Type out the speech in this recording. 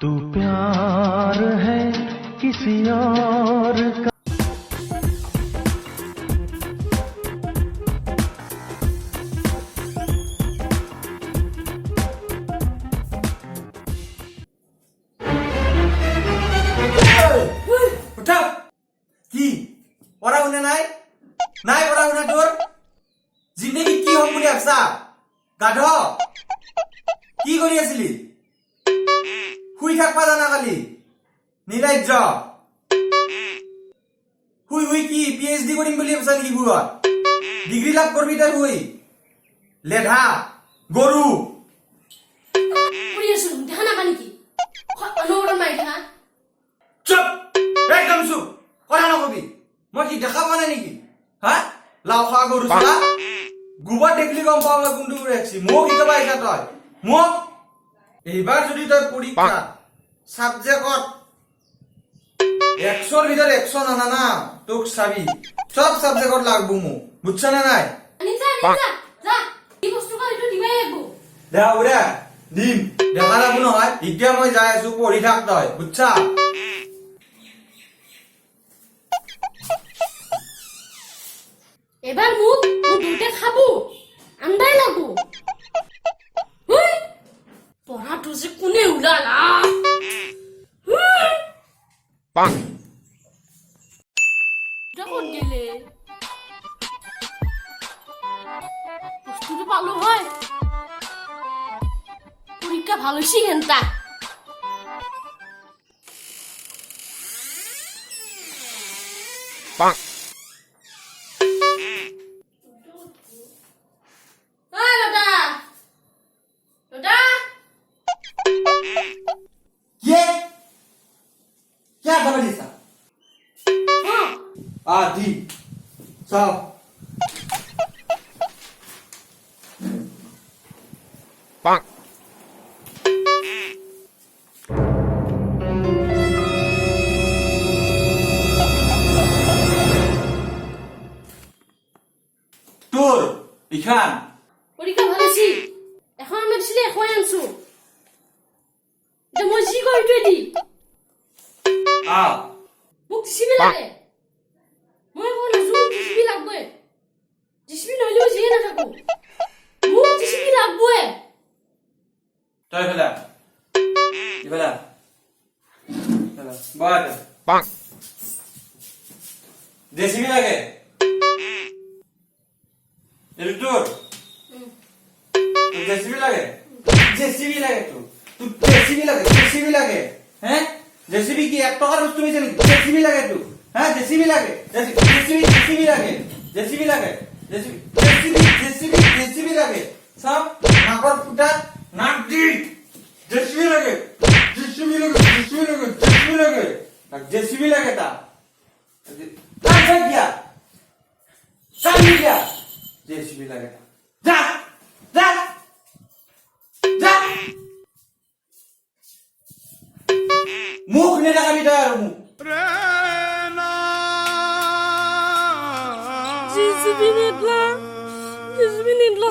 तू प्यार है किसी और का উঠা কি পড়া শুনে নাই নাই পড়া শুনা তোর জিন্দগী কি হম বুলি ভাবছা গাধ কি কৰি আছিলি শুই থাকবা জানা কালি নিৰ্লজ্জ শুই শুই কি পিএইচডি কৰিম বুলি ভাবছা নেকি বুঢ়া ডিগ্ৰী লাভ কৰবি তই শুই লেধা গৰু পুৰি আছো দেখা নাপা নেকি অনবৰত মাৰি থকা চুপ একদম চুপ কথা নকবি মই কি দেখা পোৱা নাই নেকি হা লাও খোৱা গৰু চলা গোবৰ দেখলি গম পাওঁ মই কোনটো কৰি ৰাখিছি মোক শিকাব আহিছা তই মোক এইবাৰ যদি তই পৰীক্ষা সাবজেক্টত 100ৰ ভিতৰত 100 নানা না তোক চাবি সব সাবজেক্টত লাগবো মোক বুঝছ না নাই আনিছা যা এই বস্তু কা এইটো দিবাই লাগবো দে ওৰে দিম দেখা যাব নহয় এতিয়া মই যাই আছো পঢ়ি থাক তই বুঝছা এবাৰ মোক দুটা খাবো আন্দাই লাগবো পঢ়াটো যে কোনে উলালা পাং দেখোন গেলে বস্তুটো পালো হয় পরীক্ষা ভালো হইছে কেনতা পাং ये क्या खबर है सा दी साहब পাং তোর ইখান পরীক্ষা ভালো হইছে এখন আমি দিছিলে এখন আনছো এটা মই জি কই তুই দি মোক দিছিবি লাগে মই কোন জুম দিছিবি লাগবে দিছিবি নইলেও জিয়ে না থাকো মোক দিছিবি লাগবে তই ফেলা ফেলা বাদ পাং জেসিবি লাগে এর তোর জেসিবি লাগে জেসিবি লাগে তু জেসিবি লাগে হ্যাঁ জেসিবি কি 1 টাকার বস্তু হইছে নাকি জেসিবি লাগে তু হ্যাঁ জেসিবি লাগে জেসিবি লাগে জেসিবি লাগে জেসিবি লাগে সব নাকর ফুটা নাক দি জেসিবি লাগে জেসিবি লাগে তা কাজ কিয়া সামনে কিয়া জেসিবি লাগে যা যা যা মুখ নে দেখাবি তই আর মুখ জিসিবি নিদলা